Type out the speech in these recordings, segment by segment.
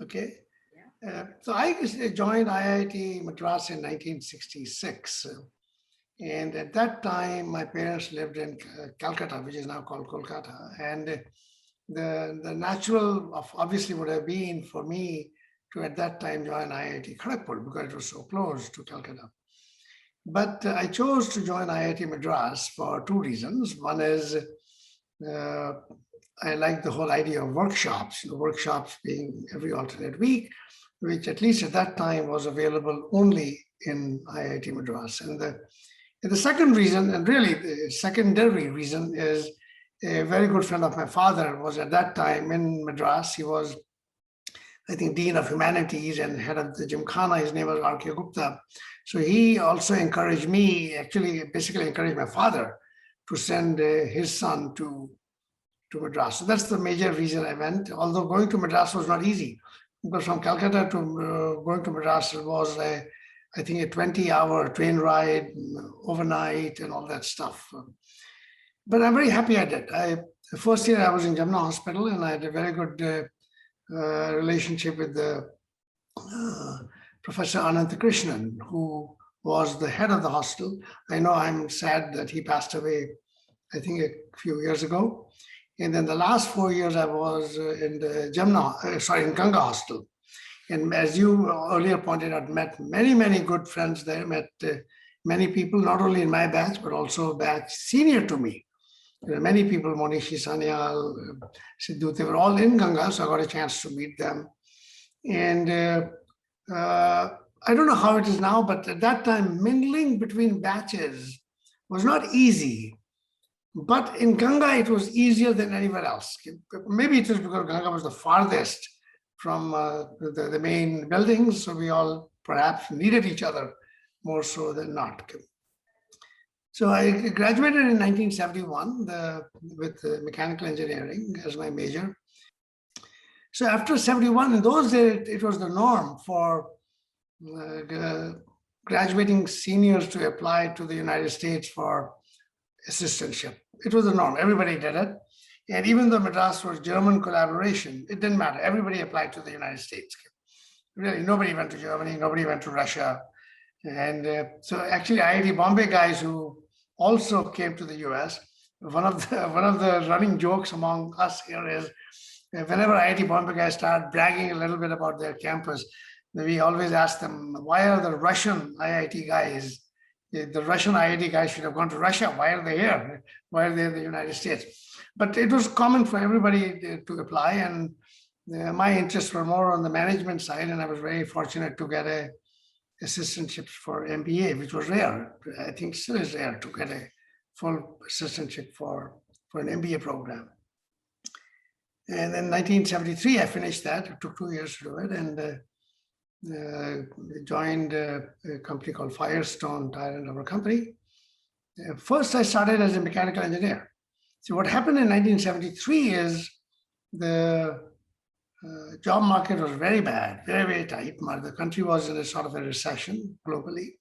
Okay. So I joined IIT Madras in 1966. And at that time, my parents lived in Calcutta, which is now called Kolkata. And the natural obviously would have been for me to at that time join IIT Kharagpur because it was so close to Calcutta. But I chose to join IIT Madras for two reasons. One is I like the whole idea of workshops, the workshops being every alternate week, which at least at that time was available only in IIT Madras. And the second reason, and really the secondary reason, is a very good friend of my father was at that time in Madras. He was, I think, Dean of Humanities and head of the Gymkhana. His name was R.K. Gupta. So he also encouraged me, actually basically encouraged my father to send his son to Madras. So that's the major reason I went, although going to Madras was not easy, because from Calcutta to going to Madras was, I think, a 20-hour train ride, overnight and all that stuff. But I'm very happy I did. The first year I was in Jamna Hospital and I had a very good relationship with the Professor Ananthakrishnan, who was the head of the hospital. I know I'm sad that he passed away, I think, a few years ago. And then the last 4 years I was in the in Ganga Hospital. And as you earlier pointed out, met many good friends there, met many people, not only in my batch, but also batch senior to me. There were many people, Monishi Sanyal, Sidhu, they were all in Ganga, so I got a chance to meet them. And I don't know how it is now, but at that time, mingling between batches was not easy. But in Ganga, it was easier than anywhere else. Maybe it was because Ganga was the farthest from the main buildings, so we all perhaps needed each other more so than not. So I graduated in 1971 with mechanical engineering as my major. So after 71, in those days, it was the norm for graduating seniors to apply to the United States for assistantship. It was the norm. Everybody did it. And even though Madras was German collaboration, it didn't matter. Everybody applied to the United States. Really, nobody went to Germany, nobody went to Russia. And so actually IIT Bombay guys who also came to the US, one of the running jokes among us here is whenever IIT Bombay guys start bragging a little bit about their campus, we always ask them, why are the Russian IIT guys, the Russian IIT guys should have gone to Russia. Why are they here? Why are they in the United States? But it was common for everybody to apply. And my interests were more on the management side. And I was very fortunate to get a assistantship for MBA, which was rare. I think still is rare to get a full assistantship for an MBA program. And then 1973, I finished that. It took 2 years to do it. And joined a company called Firestone Tire and Rubber Company. First, I started as a mechanical engineer. So what happened in 1973 is the job market was very bad, very tight. The country was in a sort of a recession globally.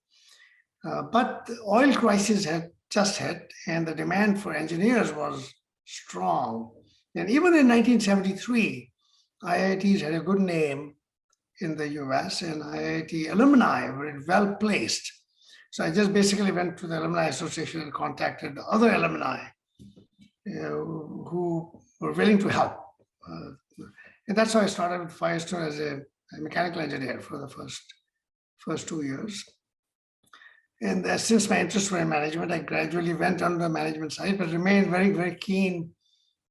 But the oil crisis had just hit and the demand for engineers was strong. And even in 1973, IITs had a good name in the US and IIT alumni were well placed. So I just basically went to the Alumni Association and contacted other alumni who were willing to help. And that's how I started with Firestone as a mechanical engineer for the first 2 years. And since my interests were in management, I gradually went on the management side, but remained very keen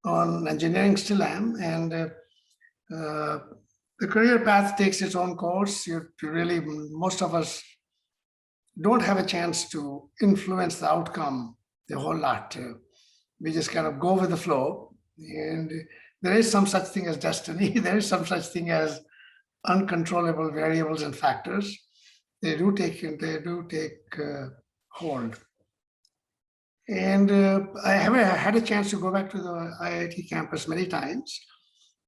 on engineering, still am. And the career path takes its own course. Most of us don't have a chance to influence the outcome a whole lot. We just kind of go with the flow. And there is some such thing as destiny. There is some such thing as uncontrollable variables and factors. They do take hold. And I have had a chance to go back to the IIT campus many times.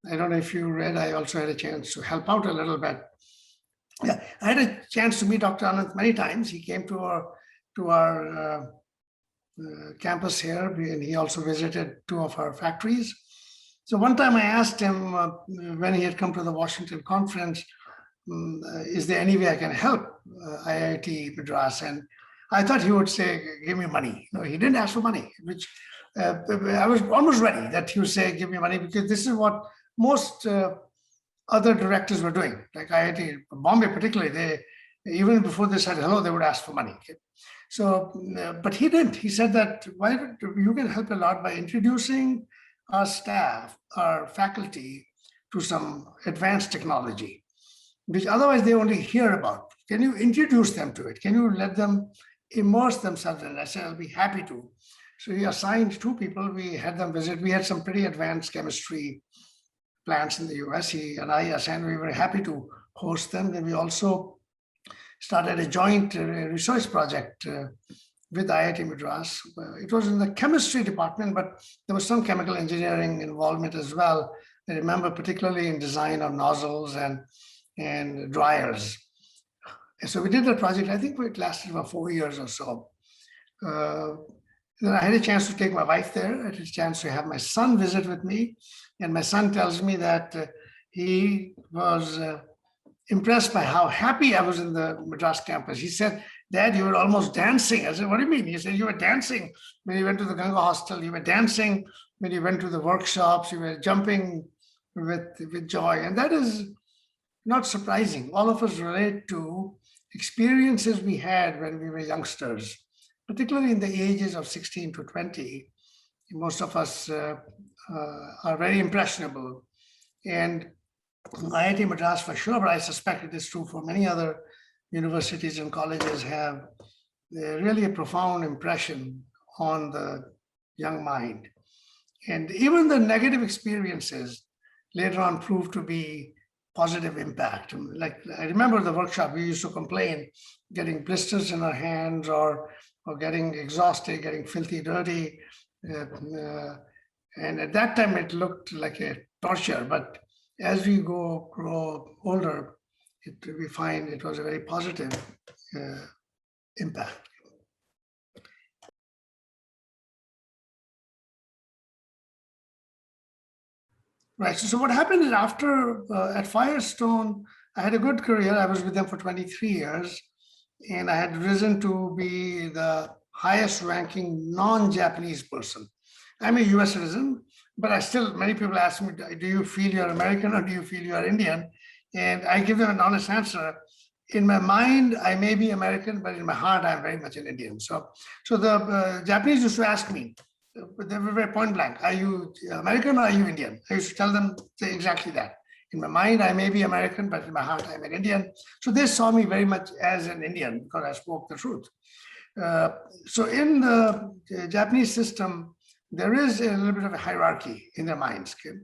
I don't know if you read, I also had a chance to help out a little bit. Yeah, I had a chance to meet Dr. Anant many times. He came to our campus here, and he also visited 2 of our factories. So one time I asked him when he had come to the Washington conference, is there any way I can help IIT Madras? And I thought he would say, give me money. No, he didn't ask for money, which I was almost ready that he would say, give me money, because this is what most other directors were doing, like IIT Bombay particularly. They, even before they said hello, they would ask for money. Okay? So, but he didn't. He said that, why don't you can help a lot by introducing our staff, our faculty to some advanced technology, which otherwise they only hear about. Can you introduce them to it? Can you let them immerse themselves in it? I said, I'll be happy to. So he assigned 2 people. We had them visit. We had some pretty advanced chemistry plants in the US. He and I assigned, we were happy to host them. Then we also started a joint research project with IIT Madras. It was in the chemistry department, but there was some chemical engineering involvement as well. I remember particularly in design of nozzles and dryers. And so we did the project. I think it lasted about 4 years or so. Then I had a chance to take my wife there. I had a chance to have my son visit with me. And my son tells me that he was impressed by how happy I was in the Madras campus. He said, Dad, you were almost dancing. I said, what do you mean? He said, you were dancing when you went to the Ganga hostel. You were dancing when you went to the workshops. You were jumping with joy. And that is not surprising. All of us relate to experiences we had when we were youngsters, particularly in the ages of 16 to 20. Most of us are very impressionable. And IIT Madras for sure, but I suspect it is true for many other universities and colleges, have really a profound impression on the young mind. And even the negative experiences later on proved to be positive impact. Like I remember the workshop, we used to complain, getting blisters in our hands or getting exhausted, getting filthy dirty. And at that time, it looked like a torture. But as we grow older, we find it was a very positive impact. Right. So what happened is after at Firestone, I had a good career. I was with them for 23 years, and I had risen to be the highest ranking non-Japanese person. I'm a US citizen, but I still, many people ask me, do you feel you're American or do you feel you're Indian? And I give them an honest answer. In my mind, I may be American, but in my heart, I'm very much an Indian. So the Japanese used to ask me, they were very point blank, are you American or are you Indian? I used to tell them, say exactly that. In my mind, I may be American, but in my heart, I'm an Indian. So they saw me very much as an Indian because I spoke the truth. So in the Japanese system, there is a little bit of a hierarchy in their minds. Okay?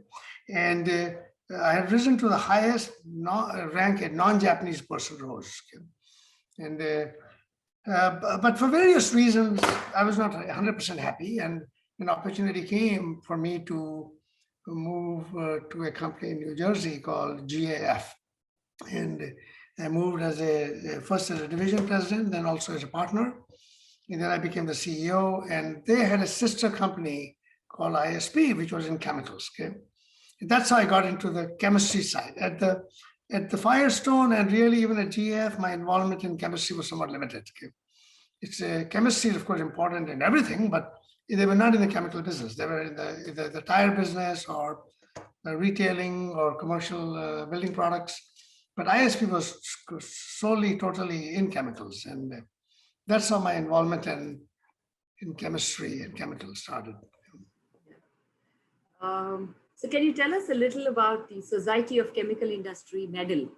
And I had risen to the highest rank a non-Japanese person rose. Okay? And but for various reasons, I was not 100% happy, and an opportunity came for me to move to a company in New Jersey called GAF. And I moved as first as a division president, then also as a partner. And then I became the CEO, and they had a sister company called ISP, which was in chemicals. Okay, and that's how I got into the chemistry side. At the Firestone and really even at GF, my involvement in chemistry was somewhat limited. Okay, chemistry is of course important in everything, but they were not in the chemical business. They were in the tire business or retailing or commercial building products. But ISP was solely, totally in chemicals, and that's how my involvement in chemistry and chemicals started. So can you tell us a little about the Society of Chemical Industry medal?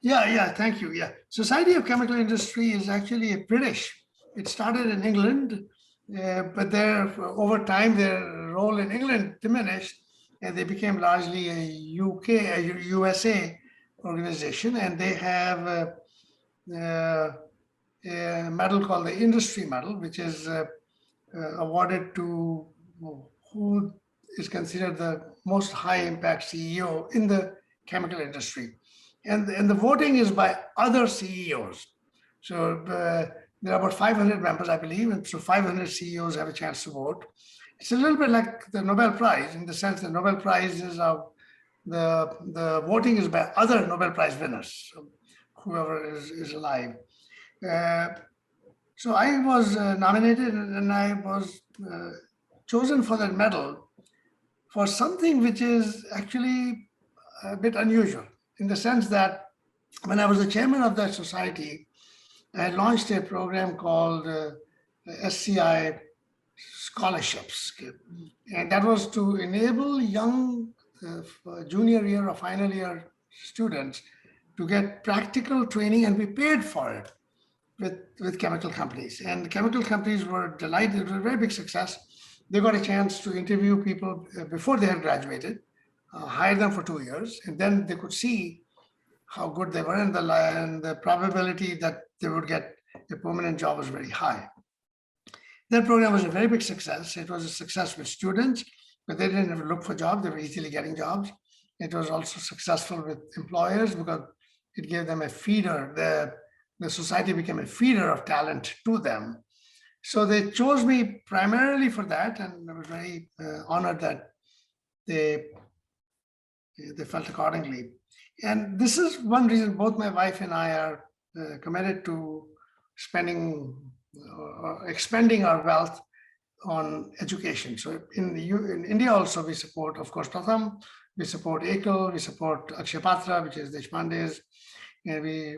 Yeah, thank you. Yeah, Society of Chemical Industry is actually a British. It started in England, but over time their role in England diminished, and they became largely a USA organization, and they have a medal called the Industry Medal, which is awarded to who is considered the most high impact CEO in the chemical industry. And the voting is by other CEOs. So there are about 500 members, I believe, and so 500 CEOs have a chance to vote. It's a little bit like the Nobel Prize, in the sense the Nobel Prize is the voting is by other Nobel Prize winners, so whoever is alive. So I was nominated, and I was chosen for that medal for something which is actually a bit unusual, in the sense that when I was the chairman of that society, I launched a program called SCI Scholarships. And that was to enable young junior year or final year students to get practical training and be paid for it with chemical companies. And chemical companies were delighted. It was a very big success. They got a chance to interview people before they had graduated, hire them for 2 years, and then they could see how good they were, and the probability that they would get a permanent job was very high. That program was a very big success. It was a success with students, but they didn't have to look for jobs. They were easily getting jobs. It was also successful with employers because it gave them a feeder. The society became a feeder of talent to them. So they chose me primarily for that, and I was very honored that they felt accordingly. And this is one reason both my wife and I are committed to expending our wealth on education. So in India also we support, of course, Pratham, we support ECHL, we support Akshay Patra, which is Deshpande's, and we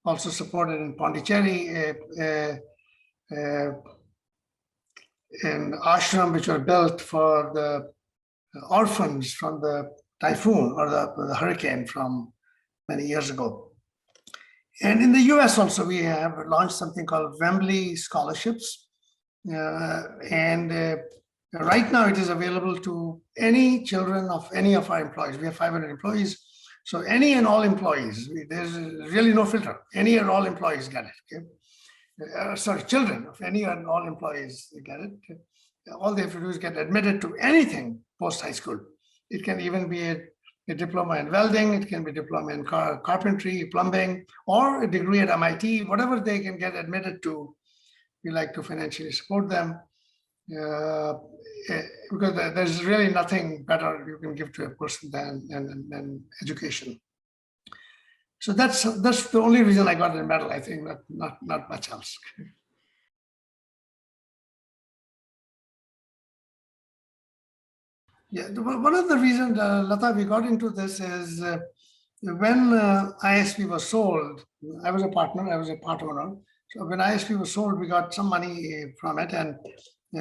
also supported in Pondicherry an ashram which were built for the orphans from the typhoon or the hurricane from many years ago. And in the US also, we have launched something called Wembley Scholarships. And right now it is available to any children of any of our employees. We have 500 employees. So any and all employees, there's really no filter. Any and all employees get it. Okay? Children of any and all employees get it. All they have to do is get admitted to anything post-high school. It can even be a diploma in welding, it can be a diploma in carpentry, plumbing, or a degree at MIT, whatever they can get admitted to. We like to financially support them because there's really nothing better you can give to a person than education. So that's the only reason I got the medal, I think, not much else. Yeah, one of the reasons, Lata, we got into this is when ISP was sold, I was a partner, I was a part owner. So when ISP was sold, we got some money from it. And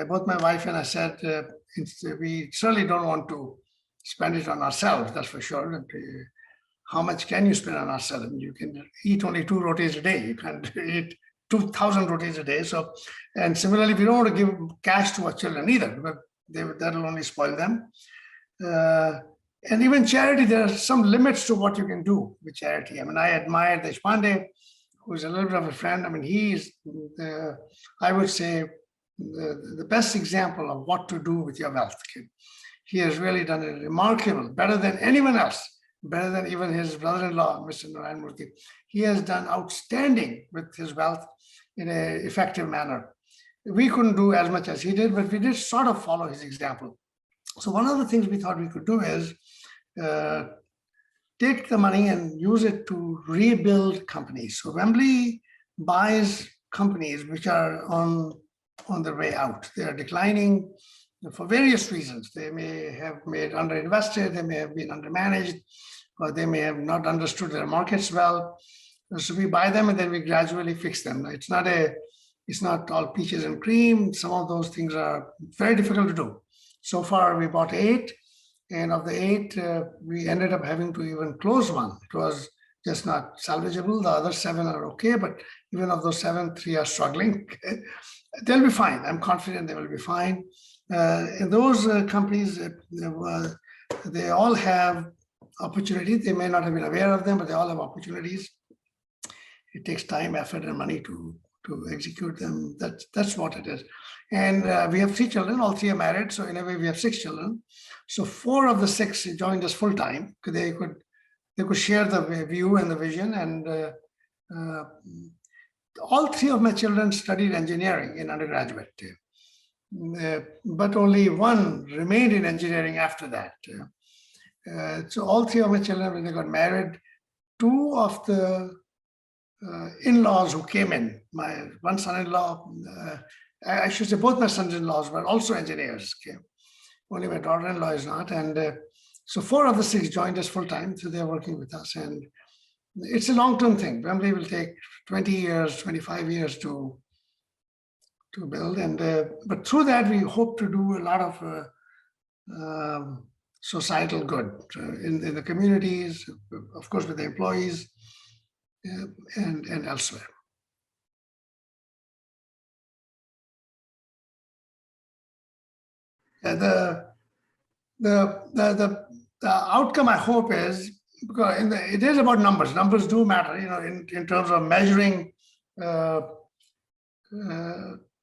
both my wife and I said, we certainly don't want to spend it on ourselves, that's for sure. And, how much can you spend on ourselves? You can eat only 2 rotis a day. You can't eat 2,000 rotis a day. So, and similarly, we don't want to give cash to our children either, because that'll only spoil them. And even charity, there are some limits to what you can do with charity. I mean, I admire Deshpande, who's a little bit of a friend. I mean, he's, I would say, the best example of what to do with your wealth. He has really done a remarkable, better than anyone else, better than even his brother-in-law, Mr. Narayan Murthy. He has done outstanding with his wealth in an effective manner. We couldn't do as much as he did, but we did sort of follow his example. So one of the things we thought we could do is take the money and use it to rebuild companies. So Wembley buys companies which are on their way out. They are declining for various reasons. They may have made underinvested, they may have been undermanaged, or they may have not understood their markets well. So we buy them and then we gradually fix them. It's not all peaches and cream. Some of those things are very difficult to do. So far, we bought 8, and of the 8, we ended up having to even close one. It was just not salvageable. The other 7 are okay, but even of those 7, 3 are struggling. They'll be fine. I'm confident they will be fine. And those companies, they all have opportunities. They may not have been aware of them, but they all have opportunities. It takes time, effort, and money to execute them. That's what it is. And we have 3 children, all 3 are married. So in a way we have 6 children. So 4 of the 6 joined us full time because they could share the view and the vision. And all 3 of my children studied engineering in undergraduate. but only one remained in engineering after that. So all three of my children, when they got married, two of the in-laws who came in, my one son-in-law, I should say both my sons-in-laws were also engineers. Okay? Only my daughter-in-law is not. And so 4 of the 6 joined us full-time, so they're working with us. And it's a long-term thing. Wembley will take 20 years, 25 years to build. And but through that, we hope to do a lot of societal good in the communities, of course, with the employees, and elsewhere. The outcome, I hope, is because it is about numbers. Numbers do matter, in terms of measuring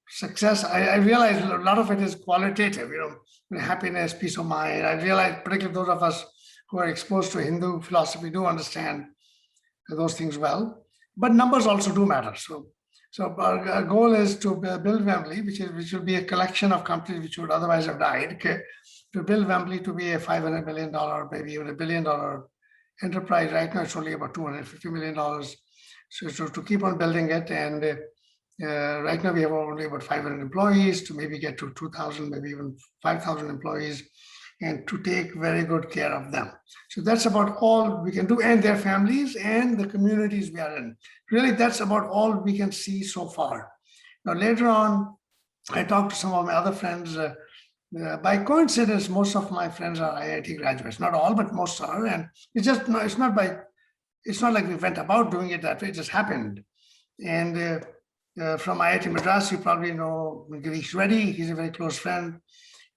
success. I realize a lot of it is qualitative, happiness, peace of mind. I realize, particularly those of us who are exposed to Hindu philosophy do understand those things well, but numbers also do matter. So our goal is to build Wembley, which will be a collection of companies which would otherwise have died. Okay, to build Wembley to be a $500 million, maybe even $1 billion enterprise. Right now, it's only about $250 million. So to keep on building it, and right now we have only about 500 employees, to maybe get to 2,000, maybe even 5,000 employees, and to take very good care of them. So that's about all we can do, and their families and the communities we are in. Really, that's about all we can see so far. Now, later on, I talked to some of my other friends. By coincidence, most of my friends are IIT graduates. Not all, but most are. And it's not like we went about doing it that way. It just happened. And from IIT Madras, you probably know Girish Reddy. He's a very close friend.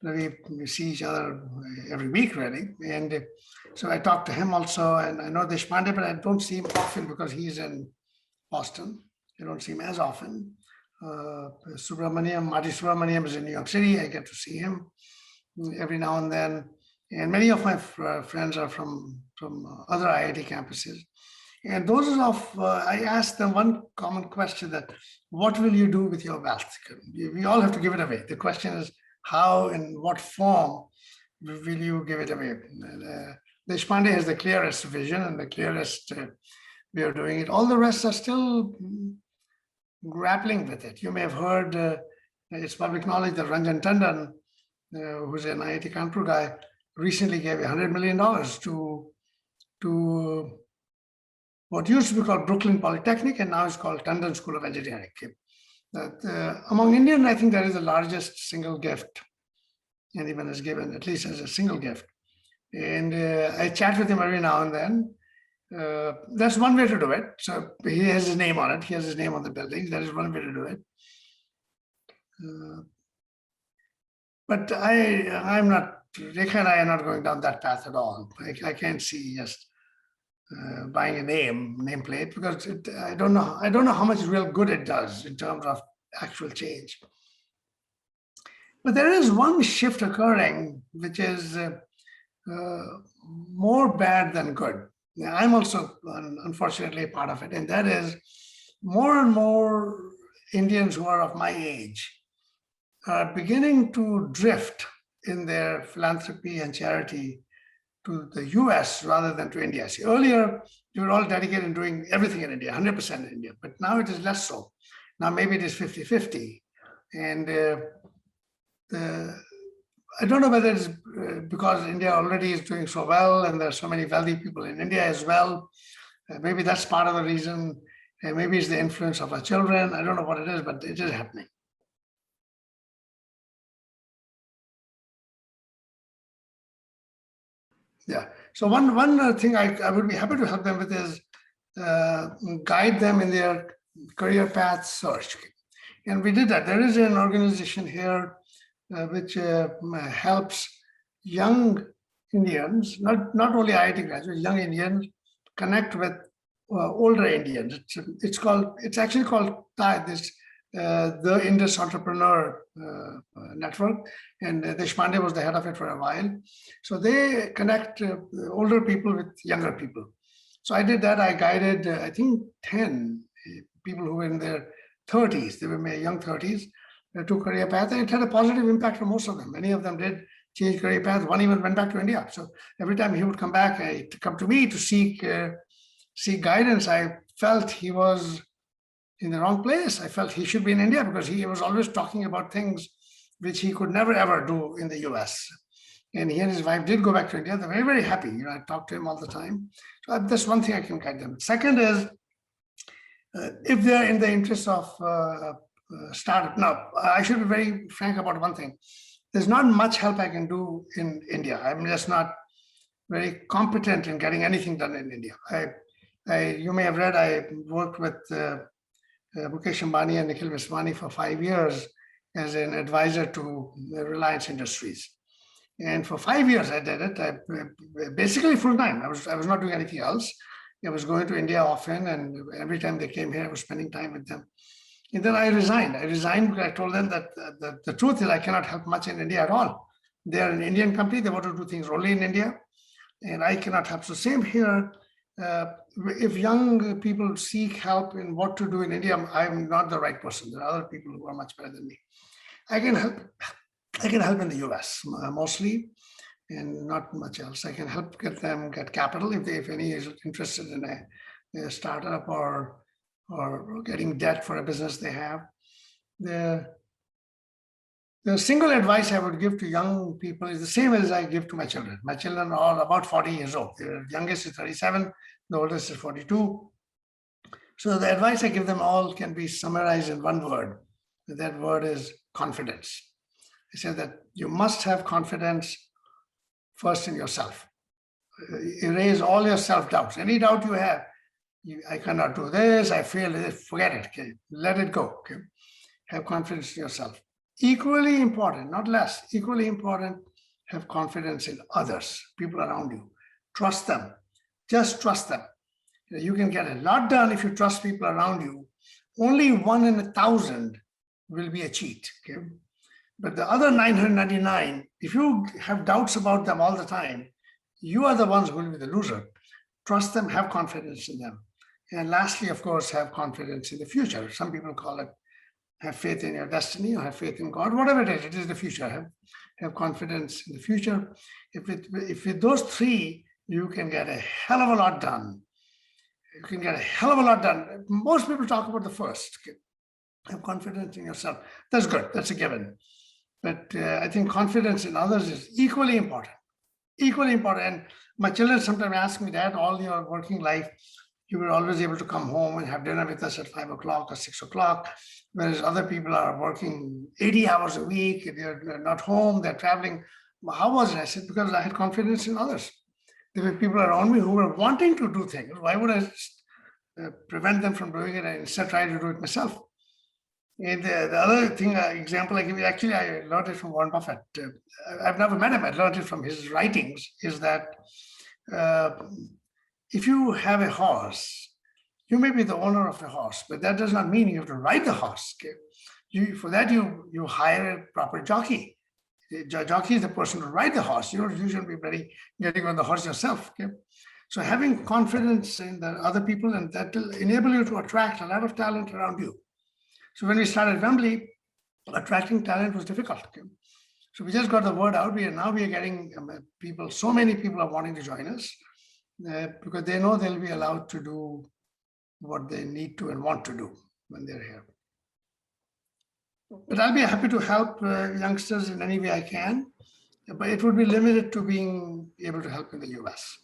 We see each other every week, really. And so I talked to him also, and I know Deshpande, but I don't see him often because he's in Boston. I don't see him as often. Marty Subramaniam is in New York City. I get to see him every now and then. And many of my friends are from other IIT campuses. And those of, I asked them one common question, that what will you do with your wealth? We all have to give it away. The question is, how, in what form will you give it away? Deshpande has the clearest vision and the clearest way of doing it. All the rest are still grappling with it. You may have heard, it's public knowledge that Ranjan Tandon, who's an IIT Kanpur guy, recently gave $100 million to what used to be called Brooklyn Polytechnic, and now is called Tandon School of Engineering. That among Indians, I think that is the largest single gift anyone has given, at least as a single gift. And I chat with him every now and then. That's one way to do it. So he has his name on it. He has his name on the building. That is one way to do it. But I'm not, Rekha and I are not going down that path at all. I can't see just buying a nameplate, because I don't know how much real good it does in terms of actual change. But there is one shift occurring, which is more bad than good. Now, I'm also unfortunately part of it, and that is more and more Indians who are of my age are beginning to drift in their philanthropy and charity to the US rather than to India. See, earlier, you were all dedicated in doing everything in India, 100% in India, but now it is less so. Now maybe it is 50-50. And I don't know whether it's because India already is doing so well and there's so many wealthy people in India as well. Maybe that's part of the reason. Maybe it's the influence of our children. I don't know what it is, but it is happening. Yeah. So one thing I would be happy to help them with is guide them in their career path search. And we did that. There is an organization here which helps young Indians, not only IIT graduates, young Indians connect with older Indians. It's actually called the Indus Entrepreneur Network, and Deshpande was the head of it for a while. So they connect older people with younger people. So I did that. I guided, I think, 10 people who were in their 30s. They were in their young 30s. to career path, and it had a positive impact on most of them. Many of them did change career path. One even went back to India. So every time he would come back, to come to me to seek guidance, I felt he was in the wrong place. I felt he should be in India because he was always talking about things which he could never ever do in the US. And he and his wife did go back to India. They're very, very happy. I talk to him all the time. So that's one thing I can guide them. Second is, if they're in the interest of startup. Now, I should be very frank about one thing. There's not much help I can do in India. I'm just not very competent in getting anything done in India. You may have read, I worked with Mukesh Ambani and Nikhil Vaswani for 5 years as an advisor to Reliance Industries. And for 5 years I did it, basically full time. I was not doing anything else. I was going to India often, and every time they came here, I was spending time with them. And then I resigned. Because I told them that the truth is I cannot help much in India at all. They are an Indian company. They want to do things only in India, and I cannot help. So same here. If young people seek help in what to do in India, I'm not the right person. There are other people who are much better than me. I can help in the US mostly, and not much else. I can help them get capital if any is interested in a startup or getting debt for a business they have. The single advice I would give to young people is the same as I give to my children. My children are all about 40 years old. The youngest is 37, the oldest is 42. So the advice I give them all can be summarized in one word. That word is confidence. I say that you must have confidence first in yourself. Erase all your self-doubts. Any doubt you have, I cannot do this, I failed this, forget it, okay? Let it go, okay? Have confidence in yourself. Equally important, not less, equally important, have confidence in others, people around you. Trust them, just trust them. You can get a lot done if you trust people around you. Only 1 in 1,000 will be a cheat, okay? But the other 999, if you have doubts about them all the time, you are the ones who will be the loser. Trust them, have confidence in them. And lastly, of course, have confidence in the future. Some people call it have faith in your destiny or have faith in God, whatever it is the future. Have confidence in the future. If with those three, you can get a hell of a lot done. You can get a hell of a lot done. Most people talk about the first. Okay? Have confidence in yourself. That's good, that's a given. But I think confidence in others is equally important. Equally important. And my children sometimes ask me, Dad, all your working life, you were always able to come home and have dinner with us at 5 o'clock or 6 o'clock, whereas other people are working 80 hours a week, they're not home, they're traveling. How was it? I said, because I had confidence in others. There were people around me who were wanting to do things. Why would I prevent them from doing it and instead try to do it myself? And the other thing, example I give you, actually, I learned it from Warren Buffett. I've never met him. I learned it from his writings, is that if you have a horse, you may be the owner of the horse, but that does not mean you have to ride the horse. Okay? For that, you hire a proper jockey. The jockey is the person to ride the horse. You shouldn't be getting on the horse yourself. Okay? So having confidence in the other people, and that will enable you to attract a lot of talent around you. So when we started Wembley, attracting talent was difficult. Okay? So we just got the word out. Now we are getting people, so many people are wanting to join us because they know they'll be allowed to do what they need to and want to do when they're here. But I'll be happy to help youngsters in any way I can, but it would be limited to being able to help in the US.